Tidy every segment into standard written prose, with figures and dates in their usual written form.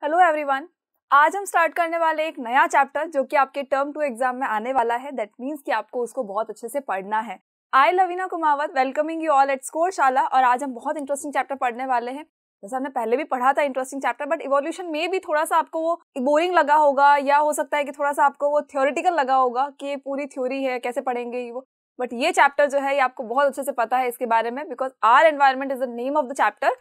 Hello everyone. आज हम start करने वाले एक नया चैप्टर जो कि आपके टर्म 2 एग्जाम में आने वाला है। दैट मीन्स कि आपको उसको बहुत अच्छे से पढ़ना है। I Lavina Kumawat welcoming you all at Score Shala. और आज हम बहुत इंटरेस्टिंग चैप्टर पढ़ने वाले हैं। जैसे हमने पहले भी पढ़ा था इंटरेस्टिंग चैप्टर, बट इवोल्यूशन में भी थोड़ा सा आपको वो बोरिंग लगा होगा, या हो सकता है कि थोड़ा सा आपको वो थ्योरेटिकल लगा होगा कि ये पूरी थ्योरी है, कैसे पढ़ेंगे वो। बट ये चैप्टर जो है ये आपको बहुत अच्छे से पता है इसके बारे में, because our environment is the name of the chapter.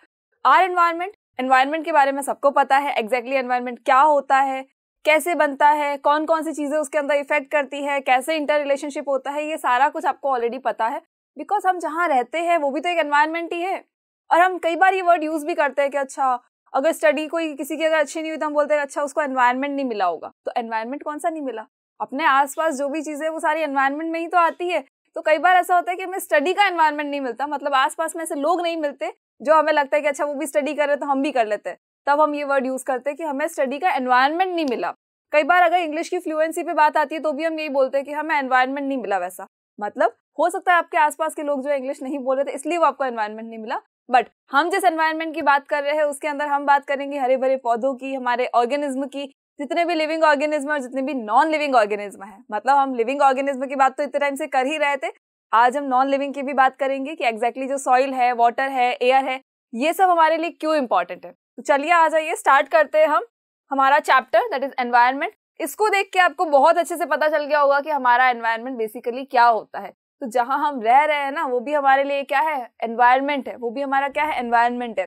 Our environment के बारे में सबको पता है। एग्जैक्टली एनवायरमेंट क्या होता है, कैसे बनता है, कौन कौन सी चीजें उसके अंदर इफेक्ट करती है, कैसे इंटर रिलेशनशिप होता है, ये सारा कुछ आपको ऑलरेडी पता है। बिकॉज हम जहाँ रहते हैं वो भी तो एक एनवायरमेंट ही है। और हम कई बार ये वर्ड यूज भी करते हैं कि अच्छा, अगर स्टडी कोई किसी की अगर अच्छी नहीं हुई तो हम बोलते हैं अच्छा उसको एनवायरमेंट नहीं मिला होगा। तो एनवायरमेंट कौन सा नहीं मिला? अपने आसपास जो भी चीजें वो सारी एनवायरमेंट में ही तो आती है। तो कई बार ऐसा होता है कि हमें स्टडी का एनवायरमेंट नहीं मिलता, मतलब आसपास में ऐसे लोग नहीं मिलते जो हमें लगता है कि अच्छा वो भी स्टडी कर रहे तो हम भी कर लेते हैं। तब हम ये वर्ड यूज करते हैं कि हमें स्टडी का एनवायरनमेंट नहीं मिला। कई बार अगर इंग्लिश की फ्लुएंसी पे बात आती है तो भी हम यही बोलते हैं कि हमें एनवायरनमेंट नहीं मिला वैसा। मतलब हो सकता है आपके आसपास के लोग जो इंग्लिश नहीं बोल रहे थे इसलिए वो आपको एनवायरनमेंट नहीं मिला। बट हम जिस एनवायरनमेंट की बात कर रहे हैं उसके अंदर हम बात करेंगे हरे भरे पौधों की, हमारे ऑर्गेनिज्म की, जितने भी लिविंग ऑर्गेनिज्म और जितने भी नॉन लिविंग ऑर्गेनिज्म है। मतलब हम लिविंग ऑर्गेनिज्म की बात तो इतने टाइम से कर ही रहे थे, आज हम नॉन लिविंग की भी बात करेंगे कि एग्जैक्टली जो सॉइल है, वाटर है, एयर है, ये सब हमारे लिए क्यों इंपॉर्टेंट है। तो चलिए आ जाइए, स्टार्ट करते हैं हम हमारा चैप्टर दैट इज एनवायरनमेंट। इसको देख के आपको बहुत अच्छे से पता चल गया होगा कि हमारा एनवायरनमेंट बेसिकली क्या होता है। तो जहां हम रह रहे हैं ना वो भी हमारे लिए क्या है? एनवायरनमेंट है। वो भी हमारा क्या है? एनवायरनमेंट है।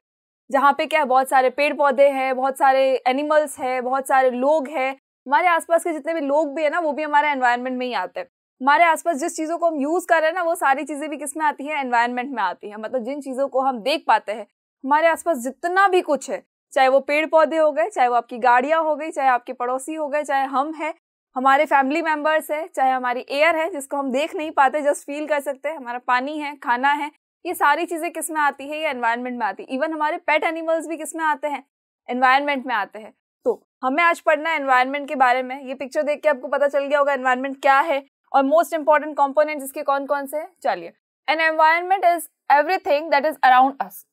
जहाँ पे क्या है? बहुत सारे पेड़ पौधे हैं, बहुत सारे एनिमल्स है, बहुत सारे लोग हैं। हमारे आसपास के जितने भी लोग भी है ना वो भी हमारे एनवायरनमेंट में ही आते हैं। हमारे आसपास जिस चीजों को हम यूज कर रहे हैं ना वो सारी चीजें भी किस में आती है? एनवायरनमेंट में आती है। मतलब जिन चीजों को हम देख पाते हैं, हमारे आसपास जितना भी कुछ है, चाहे वो पेड़ पौधे हो गए, चाहे वो आपकी गाड़ियां हो गई, चाहे आपके पड़ोसी हो गए, चाहे हम हैं, हमारे फैमिली मेंबर्स है, चाहे हमारी एयर है जिसको हम देख नहीं पाते जस्ट फील कर सकते हैं, हमारा पानी है, खाना है, ये सारी चीजें किस में आती है? ये एनवायरनमेंट में आती है। इवन हमारे पेट एनिमल्स भी किस में आते हैं? एनवायरनमेंट में आते हैं। तो हमें आज पढ़ना है एनवायरनमेंट के बारे में। ये पिक्चर देख के आपको पता चल गया होगा एनवायरनमेंट क्या है और मोस्ट इंपॉर्टेंट कंपोनेंट इसके कौन कौन से हैं। चलिए, an environment is everything that is around us.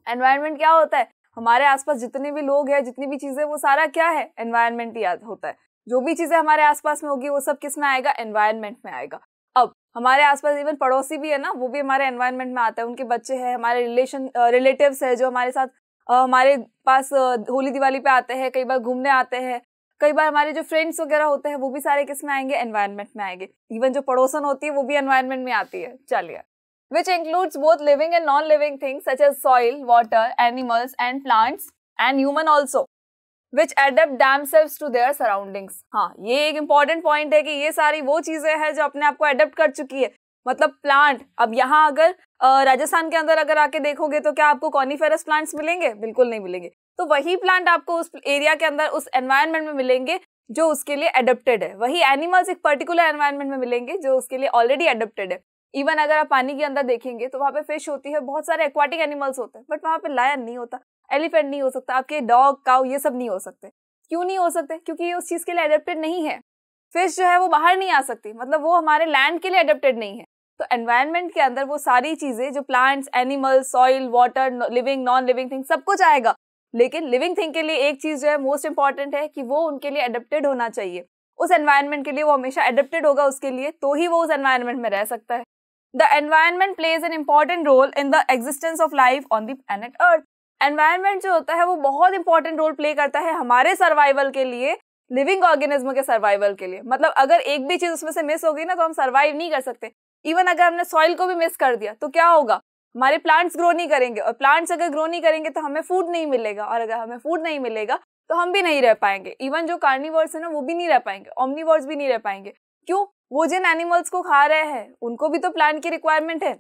Environment क्या होता है? हमारे आसपास जितने भी लोग हैं, जितनी भी चीजें, वो सारा क्या है? एनवायरनमेंट ही होता है। जो भी चीजें हमारे आसपास में होगी वो सब किस में आएगा? एनवायरनमेंट में आएगा। अब हमारे आसपास इवन पड़ोसी भी है ना, वो भी हमारे एनवायरनमेंट में आता है। उनके बच्चे हैं, हमारे रिलेटिव्स है जो हमारे साथ हमारे पास होली दिवाली पे आते हैं, कई बार घूमने आते हैं, कई बार हमारे जो फ्रेंड्स वगैरह होते हैं वो भी सारे किस में आएंगे? एनवायरनमेंट में आएंगे। इवन जो पड़ोसन होती है वो भी एनवायरनमेंट में आती है। चलिए, which includes both living and non-living things such as soil, water, animals and plants and human also, which adapt themselves to their surroundings। हाँ, ये एक important point है कि ये सारी वो चीजें हैं जो अपने आप को adapt कर चुकी है। मतलब प्लांट, अब यहाँ अगर राजस्थान के अंदर अगर आके देखोगे तो क्या आपको कॉनिफेरस प्लांट्स मिलेंगे? बिल्कुल नहीं मिलेंगे। तो वही प्लांट आपको उस एरिया के अंदर, उस एनवायरनमेंट में मिलेंगे जो उसके लिए एडेप्टेड है। वही एनिमल्स एक पर्टिकुलर एनवायरनमेंट में मिलेंगे जो उसके लिए ऑलरेडी एडेप्टेड है। इवन अगर आप पानी के अंदर देखेंगे तो वहां पे फिश होती है, बहुत सारे एक्वाटिक एनिमल्स होते हैं, बट वहां पे लायन नहीं होता, एलिफेंट नहीं हो सकता, आपके डॉग, काउ, ये सब नहीं हो सकते। क्यों नहीं हो सकते? क्योंकि ये उस चीज के लिए एडेप्टेड नहीं है। फिश जो है वो बाहर नहीं आ सकती, मतलब वो हमारे लैंड के लिए एडेप्टेड नहीं है। तो एनवायरनमेंट के अंदर वो सारी चीजें जो plants, animals, soil, water, living, non living thing, सब कुछ आएगा। लेकिन लिविंग थिंग के लिए एक चीज जो है मोस्ट इंपॉर्टेंट है कि वो उनके लिए एडेप्टेड होना चाहिए। उस एनवायरनमेंट के लिए वो हमेशा एडेप्टेड होगा उसके लिए, तो ही वो उस एनवायरनमेंट में रह सकता है। The environment plays an important role in the existence of life on the planet Earth। Environment जो होता है वो बहुत इंपॉर्टेंट रोल प्ले करता है हमारे सर्वाइवल के लिए, लिविंग ऑर्गेनिज्म के सर्वाइवल के लिए। मतलब अगर एक भी चीज उसमें से मिस हो गई ना तो हम सर्वाइव नहीं कर सकते। इवन अगर हमने सॉइल को भी मिस कर दिया तो क्या होगा? हमारे प्लांट्स ग्रो नहीं करेंगे, और प्लांट्स अगर ग्रो नहीं करेंगे तो हमें फूड नहीं मिलेगा, और अगर हमें फूड नहीं मिलेगा तो हम भी नहीं रह पाएंगे। इवन जो कार्निवर्स है ना वो भी नहीं रह पाएंगे, ओमनिवर्स भी नहीं रह पाएंगे। क्यों? वो जिन एनिमल्स को खा रहे हैं उनको भी तो प्लांट की रिक्वायरमेंट है।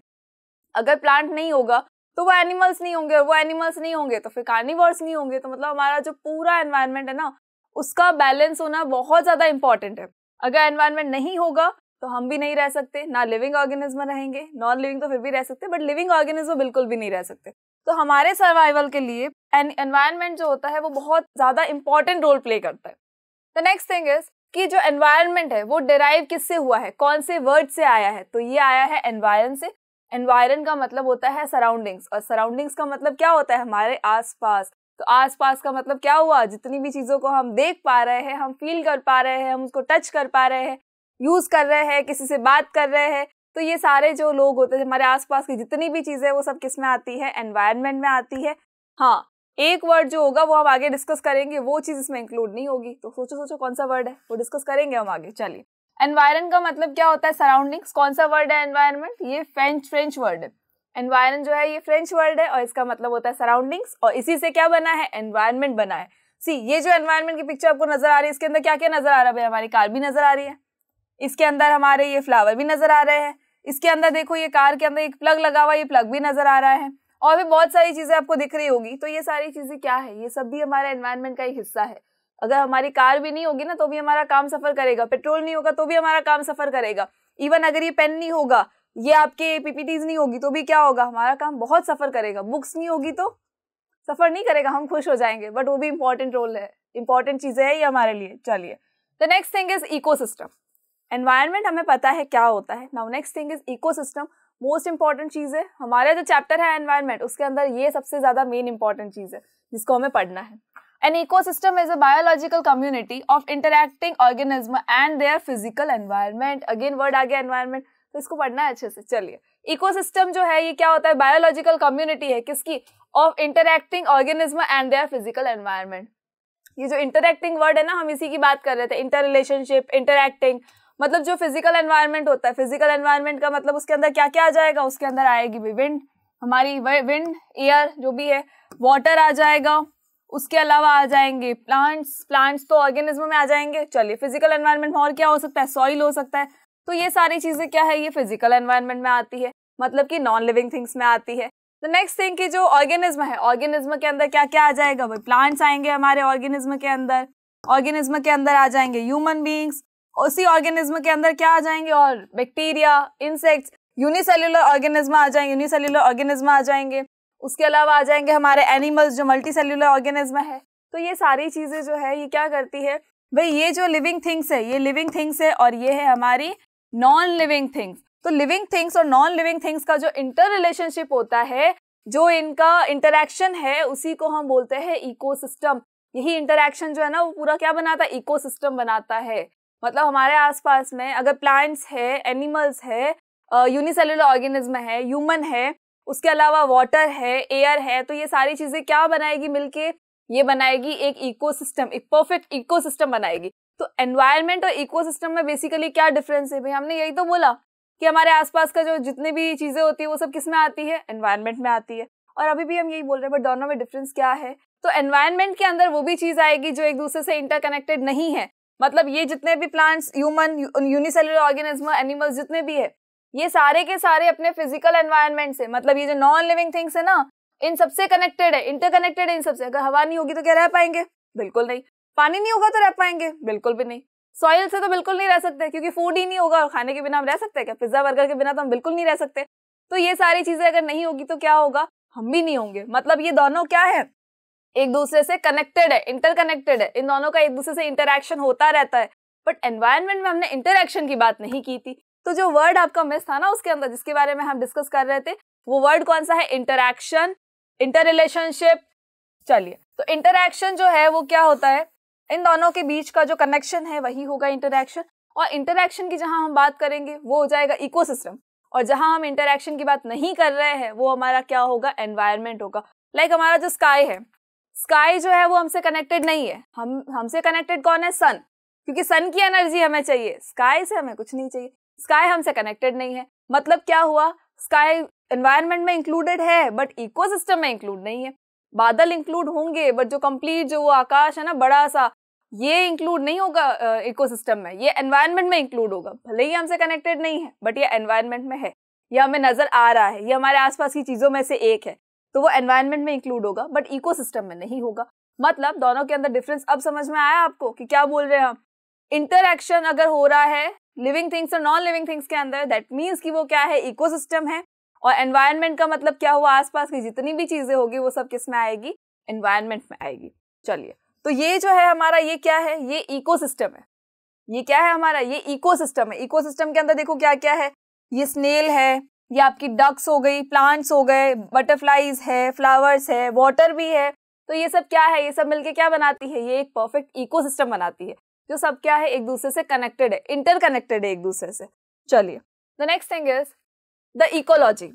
अगर प्लांट नहीं होगा तो वो एनिमल्स नहीं होंगे, और वो एनिमल्स नहीं होंगे तो फिर कार्निवर्स नहीं होंगे। तो मतलब हमारा जो पूरा एनवायरनमेंट है ना उसका बैलेंस होना बहुत ज्यादा इंपॉर्टेंट है। अगर एनवायरनमेंट नहीं होगा तो हम भी नहीं रह सकते, ना लिविंग ऑर्गेनिज्म रहेंगे, नॉन लिविंग तो फिर भी रह सकते, बट लिविंग ऑर्गेनिज्म बिल्कुल भी नहीं रह सकते। तो हमारे सर्वाइवल के लिए एनवायरनमेंट जो होता है वो बहुत ज्यादा इंपॉर्टेंट रोल प्ले करता है। द नेक्स्ट थिंग इज कि जो एनवायरनमेंट है वो डिराइव किससे हुआ है, कौन से वर्ड से आया है? तो ये आया है एनवायरन से। एनवायरन का मतलब होता है सराउंडिंग्स, और सराउंडिंग्स का मतलब क्या होता है? हमारे आसपास। तो आसपास का मतलब क्या हुआ, जितनी भी चीजों को हम देख पा रहे हैं, हम फील कर पा रहे हैं, हम उसको टच कर पा रहे हैं, यूज कर रहे हैं, किसी से बात कर रहे हैं, तो ये सारे जो लोग होते हैं, हमारे आसपास की जितनी भी चीजें, वो सब किस में आती है, एनवायरनमेंट में आती है। हाँ, एक वर्ड जो होगा वो हम आगे डिस्कस करेंगे, वो चीज इसमें इंक्लूड नहीं होगी, तो सोचो कौन सा वर्ड है, वो डिस्कस करेंगे हम आगे। चलिए, एनवायरन का मतलब क्या होता है, सराउंडिंग्स। कौन सा वर्ड है एनवायरनमेंट, ये फ्रेंच वर्ड है। एनवायरन जो है ये फ्रेंच वर्ड है और इसका मतलब होता है सराउंडिंग्स, और इसी से क्या बना है, एनवायरनमेंट बना है। सी, ये जो एनवायरनमेंट की पिक्चर आपको नजर आ रही है, इसके अंदर क्या क्या नजर आ रहा है भाई, हमारी कार भी नजर आ रही है, इसके अंदर हमारे ये फ्लावर भी नजर आ रहे हैं, इसके अंदर देखो ये कार के अंदर एक प्लग लगा हुआ, ये प्लग भी नजर आ रहा है, और भी बहुत सारी चीजें आपको दिख रही होगी। तो ये सारी चीजें क्या है, ये सब भी हमारे एनवायरनमेंट का एक हिस्सा है। अगर हमारी कार भी नहीं होगी ना तो भी हमारा काम सफर करेगा, पेट्रोल नहीं होगा तो भी हमारा काम सफर करेगा, इवन अगर ये पेन नहीं होगा, ये आपके पीपीटीज नहीं होगी तो भी क्या होगा, हमारा काम बहुत सफर करेगा। बुक्स नहीं होगी तो सफर नहीं करेगा, हम खुश हो जाएंगे, बट वो भी इंपॉर्टेंट रोल है, इंपॉर्टेंट चीजें है ये हमारे लिए। चलिए, the next thing is ecosystem. Environment हमें पता है क्या होता है, now next thing is ecosystem. Most important चीज है, हमारा जो चैप्टर है एनवायरनमेंट, उसके अंदर ये सबसे ज्यादा मेन इंपॉर्टेंट चीज है जिसको हमें पढ़ना है। An ecosystem is a biological community of interacting organism and their physical environment. Again word आ गया environment, तो इसको पढ़ना है अच्छे से। चलिए, इकोसिस्टम जो है ये क्या होता है, बायोलॉजिकल कम्युनिटी है, किसकी, of interacting organism and their physical environment. ये जो इंटरैक्टिंग वर्ड है ना, हम इसी की बात कर रहे थे, इंटर रिलेशनशिप, इंटरैक्टिंग, मतलब जो फिजिकल एनवायरनमेंट होता है, फिजिकल एनवायरनमेंट का मतलब उसके अंदर क्या क्या आ जाएगा, उसके अंदर आएगी भी विंड, हमारी विंड, एयर जो भी है, वाटर आ जाएगा, उसके अलावा आ जाएंगे प्लांट्स तो ऑर्गेनिज्म में आ जाएंगे। चलिए, फिजिकल एनवायरनमेंट में और क्या हो सकता है, सॉइल हो सकता है, तो ये सारी चीजें क्या है, ये फिजिकल एनवायरनमेंट में आती है, मतलब कि नॉन लिविंग थिंग्स में आती है। द नेक्स्ट थिंग की जो ऑर्गेनिज्म है, ऑर्गेनिज्म के अंदर क्या क्या आ जाएगा भाई, प्लांट्स आएंगे हमारे ऑर्गेनिज्म के अंदर, ऑर्गेनिज्म के अंदर आ जाएंगे ह्यूमन बींग्स, उसी ऑर्गेनिज्म के अंदर क्या आ जाएंगे, और बैक्टीरिया, इंसेक्ट्स, यूनिसेल्युलर ऑर्गेनिज्म आ जाएंगे, यूनिसेल्युलर ऑर्गेनिज्म आ जाएंगे, उसके अलावा आ जाएंगे हमारे एनिमल्स जो मल्टी सेल्युलर ऑर्गेनिज्म है। तो ये सारी चीजें जो है ये क्या करती है भाई, ये जो लिविंग थिंग्स है ये लिविंग थिंग्स है, और ये है हमारी नॉन लिविंग थिंग्स। तो लिविंग थिंग्स और नॉन लिविंग थिंग्स का जो इंटर रिलेशनशिप होता है, जो इनका इंटरैक्शन है, उसी को हम बोलते हैं इकोसिस्टम। यही इंटरैक्शन जो है ना, वो पूरा क्या बनाता है, इकोसिस्टम बनाता है। मतलब हमारे आसपास में अगर प्लांट्स है, एनिमल्स है, यूनिसेल्युलर ऑर्गेनिज्म है, ह्यूमन है, उसके अलावा वाटर है, एयर है, तो ये सारी चीजें क्या बनाएगी मिलके, ये बनाएगी एक इकोसिस्टम, एक परफेक्ट इकोसिस्टम बनाएगी। तो एनवायरनमेंट और इकोसिस्टम में बेसिकली क्या डिफरेंस है भाई, हमने यही तो बोला कि हमारे आसपास का जो जितनी भी चीजें होती है वो सब किस में आती है, एनवायरनमेंट में आती है, और अभी भी हम यही बोल रहे हैं, बट दोनों में डिफरेंस क्या है। तो एनवायरनमेंट के अंदर वो भी चीज आएगी जो एक दूसरे से इंटरकनेक्टेड नहीं है, मतलब ये जितने भी plants, human, unicellular organism, animals जितने भी है, ये सारे के सारे अपने फिजिकल एनवायरनमेंट से, मतलब ये जो नॉन लिविंग थिंग्स है ना, इन सबसे कनेक्टेड है, इंटरकनेक्टेड है इन सबसे। अगर हवा नहीं होगी तो क्या रह पाएंगे, बिल्कुल नहीं। पानी नहीं होगा तो रह पाएंगे, बिल्कुल भी नहीं। सॉइल से तो बिल्कुल नहीं रह सकते, क्योंकि फूड ही नहीं होगा, और खाने के बिना हम रह सकते हैं क्या, पिज्जा बर्गर के बिना तो हम बिल्कुल नहीं रह सकते। तो ये सारी चीजें अगर नहीं होगी तो क्या होगा, हम भी नहीं होंगे। मतलब ये दोनों क्या है, एक दूसरे से कनेक्टेड है, इंटरकनेक्टेड है, इन दोनों का एक दूसरे से इंटरैक्शन होता रहता है। बट एनवायरनमेंट में हमने इंटरैक्शन की बात नहीं की थी। तो जो वर्ड आपका मिस था ना उसके अंदर, जिसके बारे में हम डिस्कस कर रहे थे, वो वर्ड कौन सा है, इंटरैक्शन, इंटर रिलेशनशिप। चलिए, तो इंटरैक्शन जो है वो क्या होता है, इन दोनों के बीच का जो कनेक्शन है वही होगा इंटरैक्शन। और इंटरैक्शन की जहां हम बात करेंगे वो हो जाएगा इकोसिस्टम, और जहां हम इंटरैक्शन की बात नहीं कर रहे हैं वो हमारा क्या होगा, एनवायरनमेंट होगा। लाइक हमारा जो स्काई है, स्काई जो है वो हमसे कनेक्टेड नहीं है, हमसे कनेक्टेड कौन है, सन, क्योंकि सन की एनर्जी हमें चाहिए, स्काई से हमें कुछ नहीं चाहिए। स्काई हमसे कनेक्टेड नहीं है, मतलब क्या हुआ, स्काई एनवायरनमेंट में इंक्लूडेड है बट इकोसिस्टम में इंक्लूड नहीं है। बादल इंक्लूड होंगे बट जो कंप्लीट जो वो आकाश है ना बड़ा सा, ये इंक्लूड नहीं होगा इकोसिस्टम में, ये एनवायरनमेंट में इंक्लूड होगा। भले ही हमसे कनेक्टेड नहीं है बट ये एनवायरनमेंट में है, ये हमें नजर आ रहा है, ये हमारे आसपास की चीजों में से एक है, तो वो एनवायरनमेंट में इंक्लूड होगा बट इकोसिस्टम में नहीं होगा। मतलब दोनों के अंदर डिफरेंस अब समझ में आया आपको कि क्या बोल रहे हैं हम। इंटरैक्शन अगर हो रहा है लिविंग थिंग्स और नॉन लिविंग थिंग्स के अंदर, दैट मीन्स कि वो क्या है, इकोसिस्टम है। और एनवायरनमेंट का मतलब क्या हुआ, आसपास की जितनी भी चीजें होगी वो सब किस में आएगी, एनवायरनमेंट में आएगी। चलिए, तो ये जो है हमारा, ये क्या है, ये इकोसिस्टम है। ये क्या है हमारा, ये इकोसिस्टम है। इकोसिस्टम के अंदर देखो क्या क्या है, ये स्नेल है, ये आपकी डक्स हो गई, प्लांट्स हो गए, बटरफ्लाईज है, फ्लावर्स है, वाटर भी है। तो ये सब क्या है, ये सब मिलके क्या बनाती है, ये एक परफेक्ट इकोसिस्टम बनाती है जो सब क्या है, एक दूसरे से कनेक्टेड है, इंटरकनेक्टेड है एक दूसरे से। चलिए, the next thing is the ecology.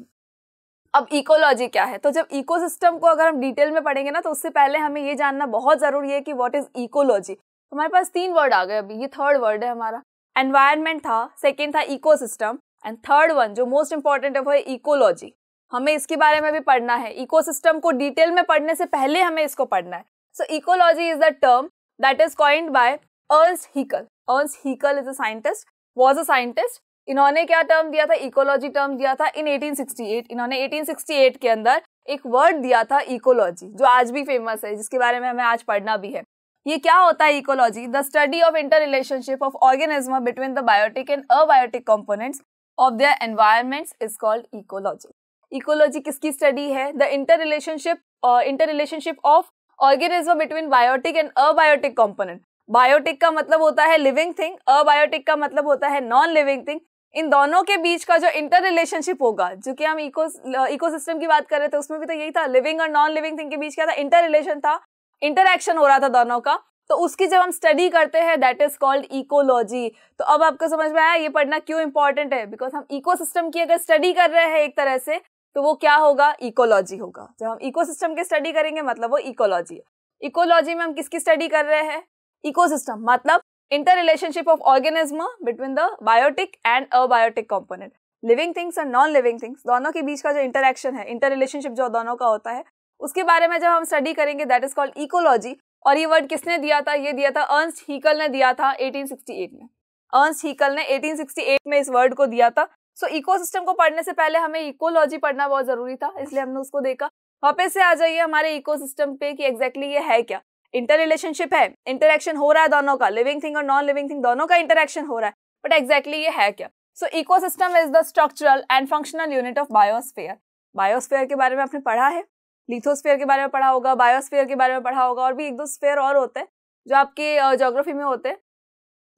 अब इकोलॉजी क्या है, तो जब इकोसिस्टम को अगर हम डिटेल में पढ़ेंगे ना, तो उससे पहले हमें ये जानना बहुत जरूरी है कि व्हाट इज इकोलॉजी। हमारे पास 3 वर्ड आ गए अभी, ये थर्ड वर्ड है हमारा। एनवायरनमेंट था, सेकेंड था इकोसिस्टम, एंड थर्ड वन जो मोस्ट इंपॉर्टेंट है वो है इकोलॉजी। हमें इसके बारे में भी पढ़ना है, इकोसिस्टम को डिटेल में पढ़ने से पहले हमें इसको पढ़ना है। सो ecology is the term that is coined bye Ernst Haeckel. Ernst Haeckel is a scientist, was a scientist. इन्होंने क्या टर्म दिया था, इकोलॉजी टर्म दिया था इन 1868। इन्होंने 1868 के अंदर एक वर्ड दिया था इकोलॉजी, जो आज भी फेमस है, जिसके बारे में हमें आज पढ़ना भी है। ये क्या होता है ecology? The study of interrelationship of organism between the biotic and abiotic components of their environments is called ecology. Ecology किसकी स्टडी है? The interrelationship of organism between biotic and abiotic component. Biotic का मतलब होता है living thing, abiotic का मतलब होता है नॉन लिविंग थिंग। इन दोनों के बीच का जो इंटर रिलेशनशिप होगा, जो कि हम इकोसिस्टम की बात कर रहे थे, उसमें भी तो यही था, लिविंग और नॉन लिविंग थिंग के बीच क्या था, इंटर रिलेशन था, इंटरएक्शन हो रहा था दोनों का। तो उसकी जब हम स्टडी करते हैं दैट इज कॉल्ड इकोलॉजी। तो अब आपको समझ में आया ये पढ़ना क्यों इंपॉर्टेंट है, बिकॉज हम इकोसिस्टम की अगर स्टडी कर रहे हैं एक तरह से, तो वो क्या होगा, इकोलॉजी होगा। जब हम इकोसिस्टम की स्टडी करेंगे मतलब वो इकोलॉजी है। इकोलॉजी में हम किसकी स्टडी कर रहे हैं? इकोसिस्टम, मतलब interrelationship of organism between the biotic and abiotic component, living things और नॉन लिविंग थिंग्स, दोनों के बीच का जो इंटरएक्शन है, इंटर रिलेशनशिप जो दोनों का होता है, उसके बारे में जब हम स्टडी करेंगे दैट इज कॉल्ड इकोलॉजी। और ये वर्ड किसने दिया था? ये दिया था अर्न्स्ट हीकल ने दिया था 1868 में। अर्न्स्ट हीकल ने 1868 में इस वर्ड को दिया था। सो इकोसिस्टम को पढ़ने से पहले हमें इकोलॉजी पढ़ना बहुत जरूरी था, इसलिए हमने उसको देखा। वापस से आ जाइए हमारे इकोसिस्टम पे कि एग्जैक्टली ये है क्या। इंटर रिलेशनशिप है, इंटरएक्शन हो रहा है दोनों का, लिविंग थिंग और नॉन लिविंग थिंग दोनों का इंटरएक्शन हो रहा है, बट एग्जैक्टली ये है क्या? सो ecosystem is the structural and functional unit of biosphere. Biosphere के बारे में आपने पढ़ा है, लिथोस्फीयर के बारे में पढ़ा होगा, बायोस्फीयर के बारे में पढ़ा होगा, और भी 1-2 स्फीयर और होते हैं जो आपके ज्योग्राफी में होते हैं।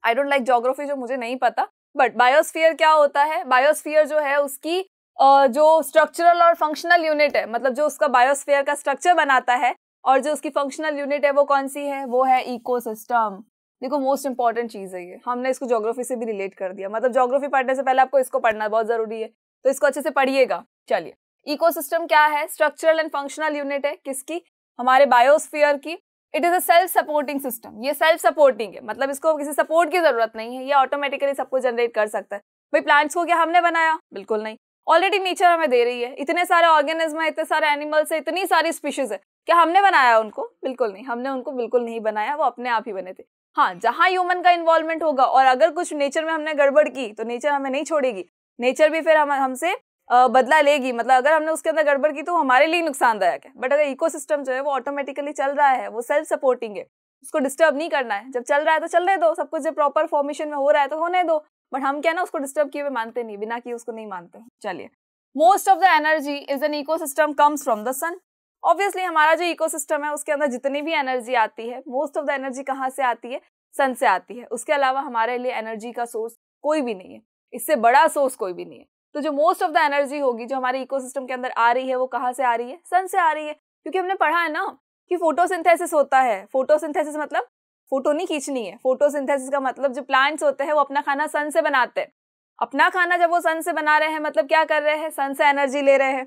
आई डोंट लाइक ज्योग्राफी, जो मुझे नहीं पता, बट बायोस्फीयर क्या होता है? बायोस्फीयर जो है उसकी जो स्ट्रक्चरल और फंक्शनल यूनिट है, मतलब जो उसका बायोस्फीयर का स्ट्रक्चर बनाता है और जो उसकी फंक्शनल यूनिट है वो कौन सी है? वो है इकोसिस्टम। देखो मोस्ट इंपॉर्टेंट चीज है ये, हमने इसको ज्योग्राफी से भी रिलेट कर दिया, मतलब ज्योग्राफी पढ़ने से पहले आपको इसको पढ़ना बहुत जरूरी है, तो इसको अच्छे से पढ़िएगा। चलिए, इकोसिस्टम क्या है? स्ट्रक्चरल एंड फंक्शनल यूनिट है, किसकी? हमारे बायोस्फीयर की। It is a self supporting system. ये सेल्फ सपोर्टिंग है, मतलब इसको किसी सपोर्ट की जरूरत नहीं है, ये ऑटोमेटिकली सबको जनरेट कर सकता है। भाई प्लांट्स को क्या हमने बनाया? बिल्कुल नहीं, ऑलरेडी नेचर हमें दे रही है। इतने सारे ऑर्गेनिज्म है, इतने सारे एनिमल्स है, इतनी सारी स्पीशीज है, क्या हमने बनाया उनको? बिल्कुल नहीं, हमने उनको बिल्कुल नहीं बनाया, वो अपने आप ही बने थे। हाँ, जहां ह्यूमन का इन्वॉल्वमेंट होगा और अगर कुछ नेचर में हमने गड़बड़ की तो नेचर हमें नहीं छोड़ेगी, नेचर भी फिर हमसे बदला लेगी। मतलब अगर हमने उसके अंदर गड़बड़ की तो हमारे लिए नुकसानदायक है, बट अगर इकोसिस्टम जो है वो ऑटोमेटिकली चल रहा है, वो सेल्फ सपोर्टिंग है, उसको डिस्टर्ब नहीं करना है। जब चल रहा है तो चलने दो, सब कुछ जब प्रॉपर फॉर्मेशन में हो रहा है तो होने दो, बट हम क्या ना उसको डिस्टर्ब किए हुए मानते नहीं, बिना किए उसको नहीं मानते। चलिए, most of the energy is an ecosystem comes from the sun. Obviously हमारा जो इकोसिस्टम है उसके अंदर जितनी भी एनर्जी आती है, मोस्ट ऑफ द एनर्जी कहाँ से आती है? सन से आती है। उसके अलावा हमारे लिए एनर्जी का सोर्स कोई भी नहीं है, इससे बड़ा सोर्स कोई भी नहीं है। तो जो मोस्ट ऑफ द एनर्जी होगी जो हमारे इकोसिस्टम के अंदर आ रही है वो कहाँ से आ रही है? सन से आ रही है, क्योंकि हमने पढ़ा है ना कि फोटोसिंथेसिस होता है। फोटोसिंथेसिस मतलब फोटो नहीं खींचनी है, फोटोसिंथेसिस का मतलब जो प्लांट्स होते हैं वो अपना खाना सन से बनाते हैं। अपना खाना जब वो सन से बना रहे हैं मतलब क्या कर रहे हैं? सन से एनर्जी ले रहे हैं।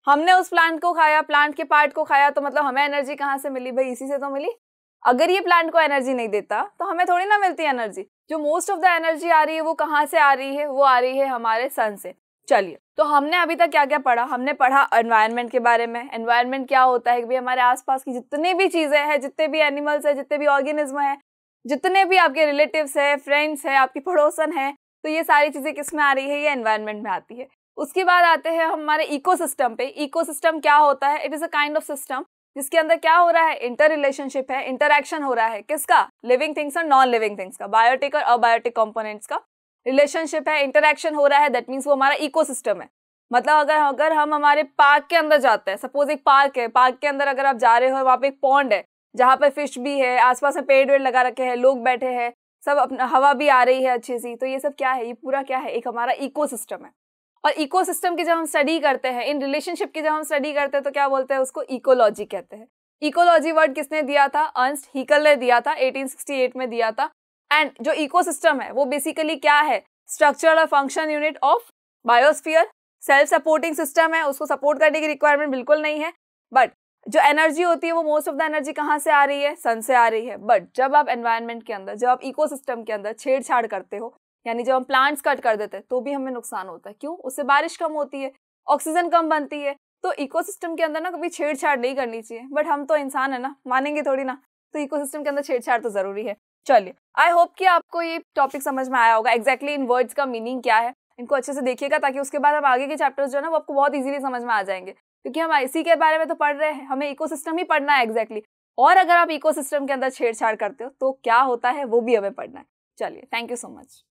हमने उस प्लांट को खाया, प्लांट के पार्ट को खाया, तो मतलब हमें एनर्जी कहाँ से मिली? भाई इसी से तो मिली। अगर ये प्लांट को एनर्जी नहीं देता तो हमें थोड़ी ना मिलती एनर्जी। जो मोस्ट ऑफ द एनर्जी आ रही है वो कहाँ से आ रही है? वो आ रही है हमारे सन से। चलिए, तो हमने अभी तक क्या क्या पढ़ा? हमने पढ़ा एनवायरनमेंट के बारे में। एनवायरनमेंट क्या होता है कि भाई हमारे आसपास की जितनी भी चीजें हैं, जितने भी एनिमल्स है, जितने भी ऑर्गेनिज्म है, जितने भी आपके रिलेटिव्स है, फ्रेंड्स है, आपकी पड़ोसन है, तो ये सारी चीजें किस में आ रही है? ये एनवायरनमेंट में आती है। उसके बाद आते हैं हमारे इकोसिस्टम पे। इकोसिस्टम क्या होता है? It is a kind of system जिसके अंदर क्या हो रहा है? इंटर रिलेशनशिप है, इंटरएक्शन हो रहा है। किसका? लिविंग थिंग्स और नॉन लिविंग थिंग्स का, बायोटिक और अबायोटिक कंपोनेंट्स का रिलेशनशिप है, इंटरएक्शन हो रहा है, दैट मीन्स वो हमारा इकोसिस्टम है। मतलब अगर हम हमारे पार्क के अंदर जाते हैं, सपोज एक पार्क है, पार्क के अंदर अगर आप जा रहे हो, वहाँ पे एक पॉन्ड है जहाँ पे फिश भी है, आसपास में पेड़ वेड़ लगा रखे हैं, लोग बैठे हैं, सब अपना हवा भी आ रही है अच्छी सी, तो ये सब क्या है? ये पूरा क्या है? एक हमारा इकोसिस्टम है। और इकोसिस्टम की जब हम स्टडी करते हैं, इन रिलेशनशिप की जब हम स्टडी करते हैं तो क्या बोलते हैं? उसको इकोलॉजी कहते हैं। इकोलॉजी वर्ड किसने दिया था? अर्नस्ट हीकल ने दिया था, 1868 में दिया था। एंड जो इकोसिस्टम है वो बेसिकली क्या है? स्ट्रक्चर और function unit of biosphere. Self supporting system है, उसको सपोर्ट करने की रिक्वायरमेंट बिल्कुल नहीं है। बट जो एनर्जी होती है वो मोस्ट ऑफ द एनर्जी कहाँ से आ रही है? सन से आ रही है। बट जब आप एनवायरनमेंट के अंदर, जब आप इकोसिस्टम के अंदर छेड़छाड़ करते हो, यानी जब हम प्लांट्स कट कर देते हैं तो भी हमें नुकसान होता है। क्यों? उससे बारिश कम होती है, ऑक्सीजन कम बनती है। तो इकोसिस्टम के अंदर ना कभी छेड़छाड़ नहीं करनी चाहिए। बट हम तो इंसान है ना, मानेंगे थोड़ी ना। तो इकोसिस्टम के अंदर छेड़छाड़ तो जरूरी है। चलिए, आई होप कि आपको ये टॉपिक समझ में आया होगा, एग्जैक्टली इन वर्ड्स का मीनिंग क्या है। इनको अच्छे से देखिएगा ताकि उसके बाद हम आगे के चैप्टर्स जो है ना वो आपको बहुत इजीली समझ में आ जाएंगे, क्योंकि हम इसी के बारे में तो पढ़ रहे हैं, हमें इकोसिस्टम ही पढ़ना है एग्जैक्टली। और अगर आप इकोसिस्टम के अंदर छेड़छाड़ करते हो तो क्या होता है वो भी हमें पढ़ना है। चलिए, थैंक यू सो मच।